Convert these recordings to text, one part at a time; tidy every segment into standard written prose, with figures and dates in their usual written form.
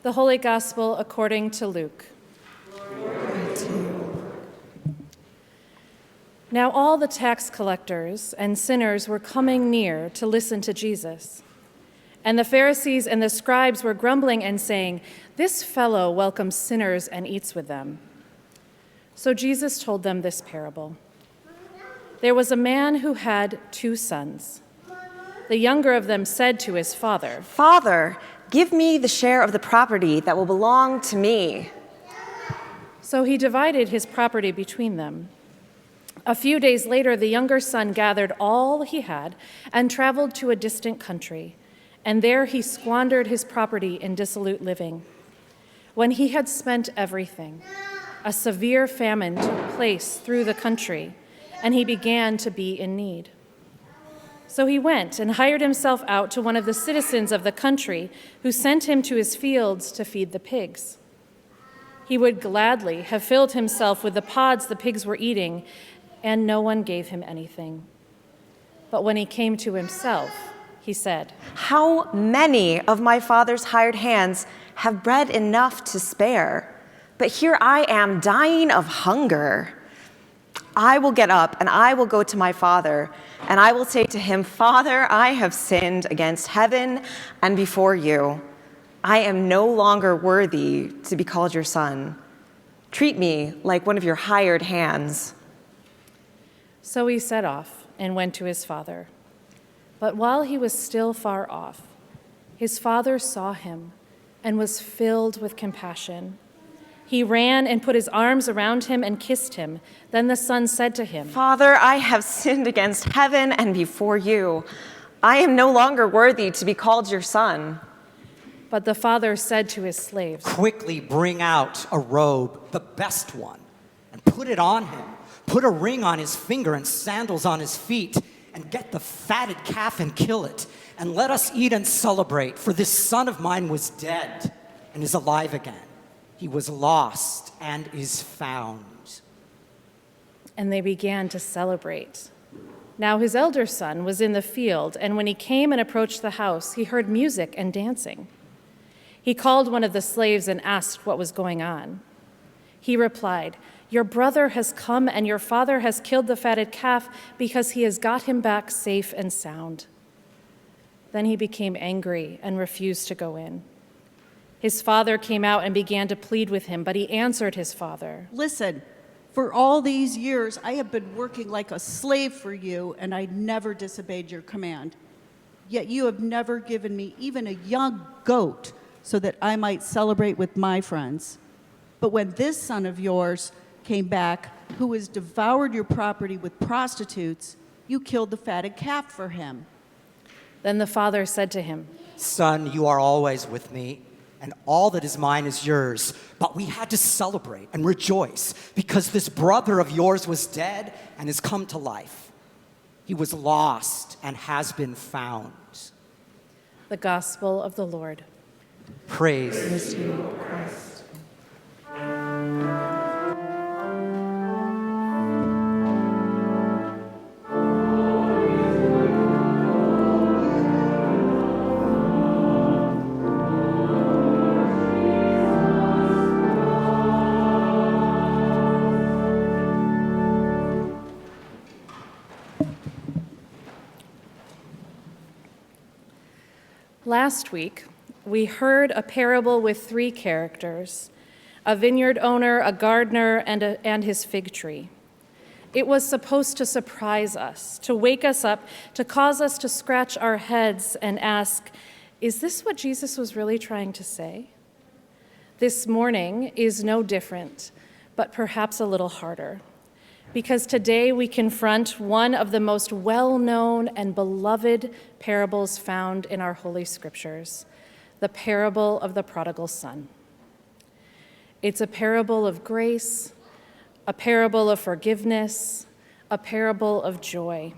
The Holy Gospel according to Luke. Now all the tax collectors and sinners were coming near to listen to Jesus. And the Pharisees and the scribes were grumbling and saying, "This fellow welcomes sinners and eats with them." So Jesus told them this parable. There was a man who had 2 sons. The younger of them said to his father, "Father, give me the share of the property that will belong to me." So he divided his property between them. A few days later, the younger son gathered all he had and traveled to a distant country, and there he squandered his property in dissolute living. When he had spent everything, a severe famine took place through the country, and he began to be in need. So he went and hired himself out to one of the citizens of the country, who sent him to his fields to feed the pigs. He would gladly have filled himself with the pods the pigs were eating, and no one gave him anything. But when he came to himself, he said, "How many of my father's hired hands have bread enough to spare? But here I am dying of hunger. I will get up and I will go to my father, and I will say to him, 'Father, I have sinned against heaven and before you. I am no longer worthy to be called your son. Treat me like one of your hired hands.'" So he set off and went to his father. But while he was still far off, his father saw him and was filled with compassion. He ran and put his arms around him and kissed him. Then the son said to him, "Father, I have sinned against heaven and before you. I am no longer worthy to be called your son." But the father said to his slaves, "Quickly bring out a robe, the best one, and put it on him. Put a ring on his finger and sandals on his feet, and get the fatted calf and kill it, and let us eat and celebrate. For this son of mine was dead and is alive again. He was lost and is found." and they began to celebrate. Now his elder son was in the field, and when he came and approached the house, he heard music and dancing. He called one of the slaves and asked what was going on. He replied, "Your brother has come, and your father has killed the fatted calf because he has got him back safe and sound." Then he became angry and refused to go in. His father came out and began to plead with him, but he answered his father, "Listen, for all these years I have been working like a slave for you, and I never disobeyed your command. Yet you have never given me even a young goat so that I might celebrate with my friends. But when this son of yours came back, who has devoured your property with prostitutes, you killed the fatted calf for him." Then the father said to him, "Son, you are always with me, and all that is mine is yours. But we had to celebrate and rejoice because this brother of yours was dead and has come to life. He was lost and has been found." The Gospel of the Lord. Praise to you, Christ. Last week, we heard a parable with 3 characters: a vineyard owner, a gardener, and his fig tree. It was supposed to surprise us, to wake us up, to cause us to scratch our heads and ask, is this what Jesus was really trying to say? This morning is no different, but perhaps a little harder, because today we confront one of the most well-known and beloved parables found in our Holy Scriptures, the parable of the prodigal son. It's a parable of grace, a parable of forgiveness, a parable of joy.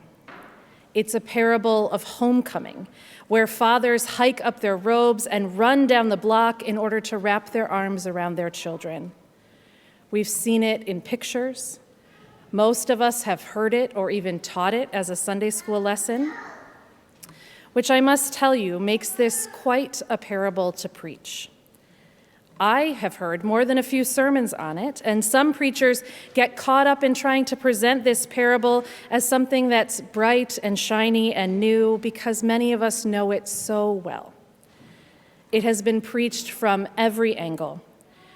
It's a parable of homecoming, where fathers hike up their robes and run down the block in order to wrap their arms around their children. We've seen it in pictures. Most of us have heard it or even taught it as a Sunday school lesson, which I must tell you makes this quite a parable to preach. I have heard more than a few sermons on it, and some preachers get caught up in trying to present this parable as something that's bright and shiny and new because many of us know it so well. It has been preached from every angle,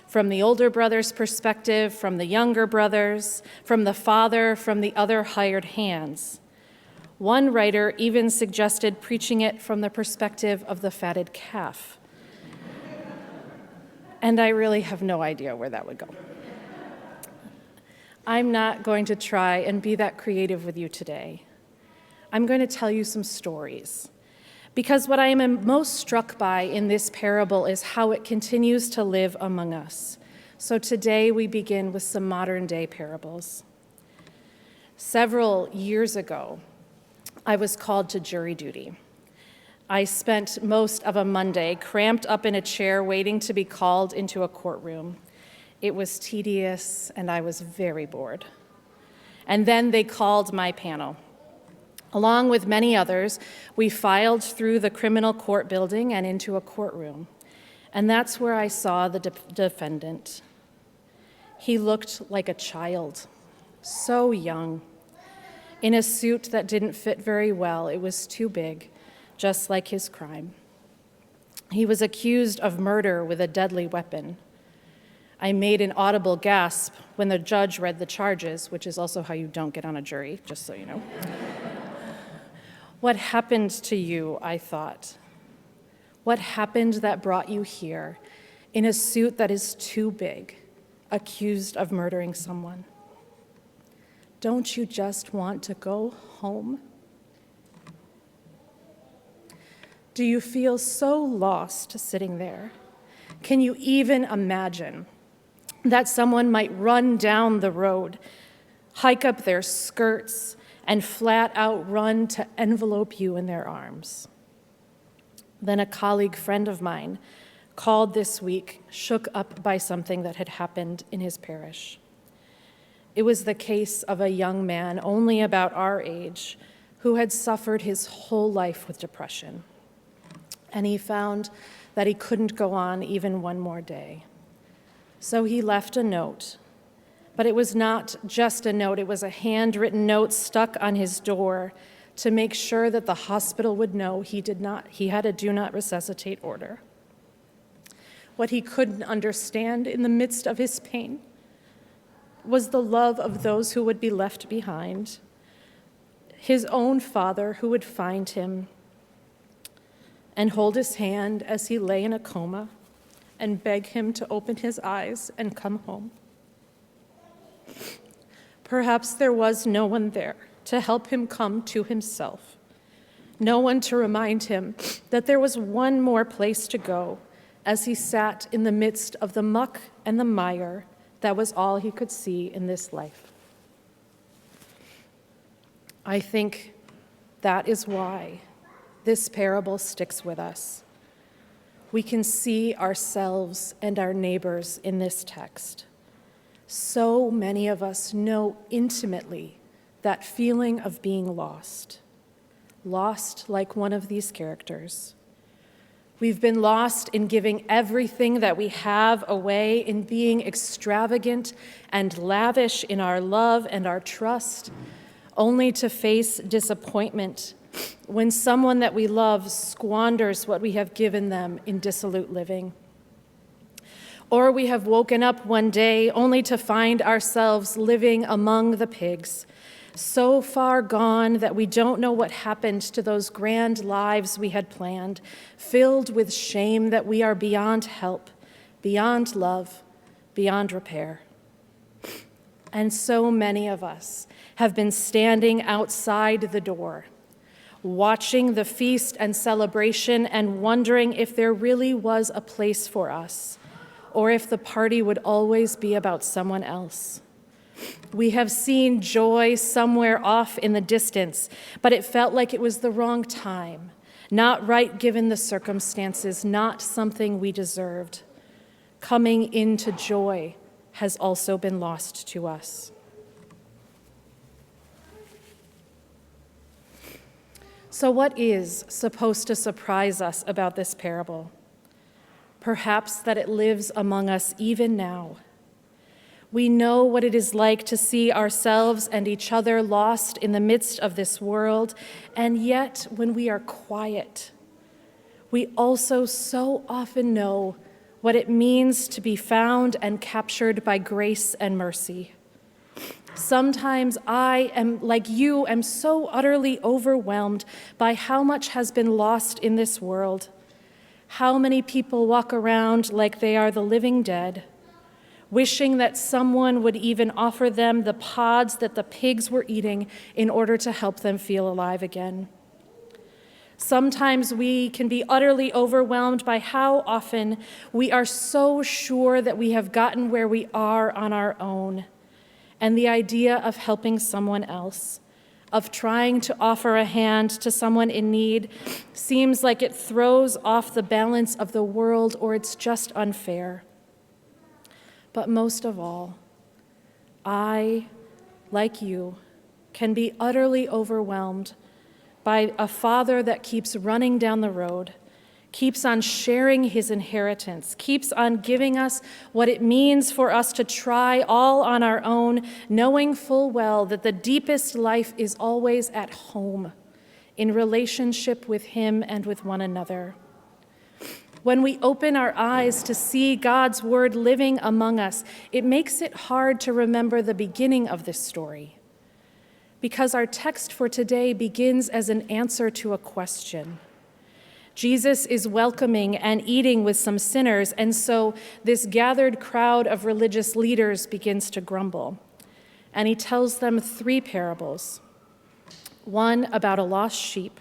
from the older brother's perspective, from the younger brothers, from the father, from the other hired hands. One writer even suggested preaching it from the perspective of the fatted calf. And I really have no idea where that would go. I'm not going to try and be that creative with you today. I'm going to tell you some stories. Because what I am most struck by in this parable is how it continues to live among us. So today we begin with some modern day parables. Several years ago, I was called to jury duty. I spent most of a Monday cramped up in a chair waiting to be called into a courtroom. It was tedious and I was very bored. And then they called my panel. Along with many others, we filed through the criminal court building and into a courtroom. And that's where I saw the defendant. He looked like a child, so young, in a suit that didn't fit very well. It was too big, just like his crime. He was accused of murder with a deadly weapon. I made an audible gasp when the judge read the charges, which is also how you don't get on a jury, just so you know. What happened to you, I thought? What happened that brought you here in a suit that is too big, accused of murdering someone? Don't you just want to go home? Do you feel so lost sitting there? Can you even imagine that someone might run down the road, hike up their skirts, and flat out run to envelope you in their arms? Then a colleague friend of mine called this week, shook up by something that had happened in his parish. It was the case of a young man only about our age who had suffered his whole life with depression. And he found that he couldn't go on even one more day. So he left a note. But it was not just a note, it was a handwritten note stuck on his door to make sure that the hospital would know he had a do not resuscitate order. What he couldn't understand in the midst of his pain was the love of those who would be left behind, his own father who would find him and hold his hand as he lay in a coma and beg him to open his eyes and come home. Perhaps there was no one there to help him come to himself, no one to remind him that there was one more place to go as he sat in the midst of the muck and the mire that was all he could see in this life. I think that is why this parable sticks with us. We can see ourselves and our neighbors in this text. So many of us know intimately that feeling of being lost like one of these characters. We've been lost in giving everything that we have away, in being extravagant and lavish in our love and our trust, only to face disappointment when someone that we love squanders what we have given them in dissolute living. Or we have woken up one day only to find ourselves living among the pigs, so far gone that we don't know what happened to those grand lives we had planned, filled with shame that we are beyond help, beyond love, beyond repair. And so many of us have been standing outside the door, watching the feast and celebration and wondering if there really was a place for us, or if the party would always be about someone else. We have seen joy somewhere off in the distance, but it felt like it was the wrong time, not right given the circumstances, not something we deserved. Coming into joy has also been lost to us. So what is supposed to surprise us about this parable? perhaps that it lives among us even now. We know what it is like to see ourselves and each other lost in the midst of this world, and yet when we are quiet, we also so often know what it means to be found and captured by grace and mercy. Sometimes I am, like you, am so utterly overwhelmed by how much has been lost in this world. How many people walk around like they are the living dead, wishing that someone would even offer them the pods that the pigs were eating in order to help them feel alive again. Sometimes we can be utterly overwhelmed by how often we are so sure that we have gotten where we are on our own, and the idea of helping someone else, of trying to offer a hand to someone in need, seems like it throws off the balance of the world, or it's just unfair. But most of all, I, like you, can be utterly overwhelmed by a father that keeps running down the road, keeps on sharing his inheritance, keeps on giving us what it means for us to try all on our own, knowing full well that the deepest life is always at home, in relationship with him and with one another. When we open our eyes to see God's word living among us, it makes it hard to remember the beginning of this story, because our text for today begins as an answer to a question. Jesus is welcoming and eating with some sinners, and so this gathered crowd of religious leaders begins to grumble. And he tells them 3 parables. One about a lost sheep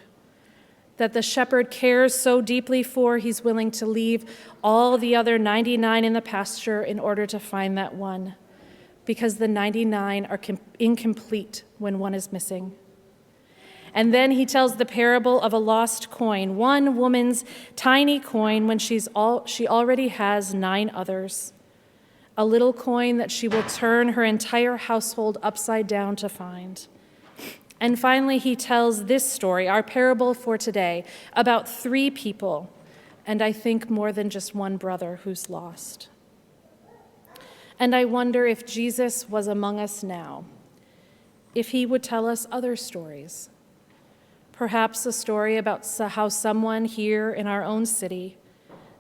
that the shepherd cares so deeply for, he's willing to leave all the other 99 in the pasture in order to find that one, because the 99 are incomplete when one is missing. And then he tells the parable of a lost coin, one woman's tiny coin when she already has 9 others, a little coin that she will turn her entire household upside down to find. And finally, he tells this story, our parable for today, about 3 people, and I think more than just one brother who's lost. And I wonder if Jesus was among us now, if he would tell us other stories. Perhaps a story about how someone here in our own city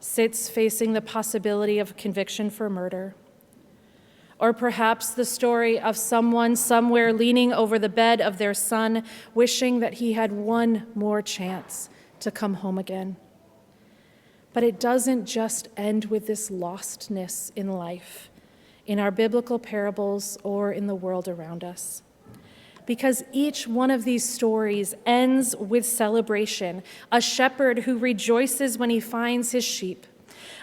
sits facing the possibility of conviction for murder. Or perhaps the story of someone somewhere leaning over the bed of their son, wishing that he had one more chance to come home again. But it doesn't just end with this lostness in life, in our biblical parables or in the world around us. Because each one of these stories ends with celebration, a shepherd who rejoices when he finds his sheep,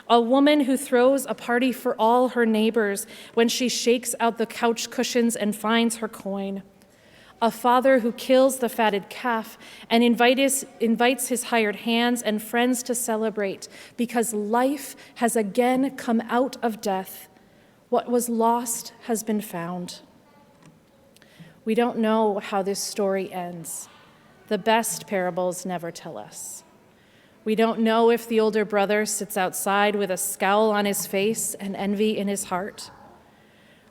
a woman who throws a party for all her neighbors when she shakes out the couch cushions and finds her coin, a father who kills the fatted calf and invites his hired hands and friends to celebrate because life has again come out of death. What was lost has been found. We don't know how this story ends. The best parables never tell us. We don't know if the older brother sits outside with a scowl on his face and envy in his heart.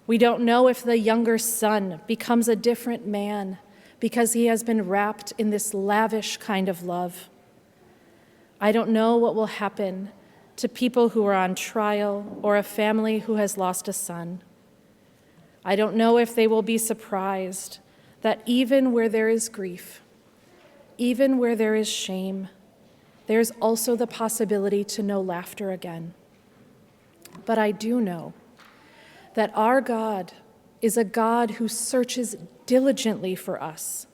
We don't know if the younger son becomes a different man because he has been wrapped in this lavish kind of love. I don't know what will happen to people who are on trial or a family who has lost a son. I don't know if they will be surprised that even where there is grief, even where there is shame, there's also the possibility to know laughter again. But I do know that our God is a God who searches diligently for us,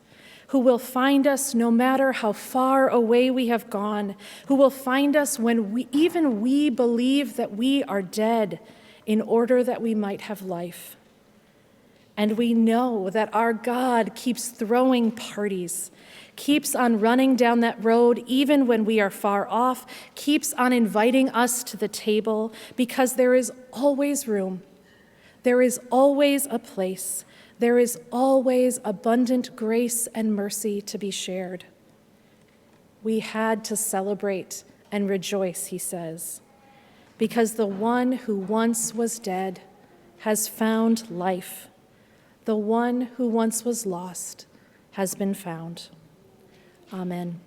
who will find us no matter how far away we have gone, who will find us when we believe that we are dead in order that we might have life. And we know that our God keeps throwing parties, keeps on running down that road even when we are far off, keeps on inviting us to the table because there is always room. There is always a place. There is always abundant grace and mercy to be shared. We had to celebrate and rejoice, he says. because the one who once was dead has found life. The one who once was lost has been found. Amen.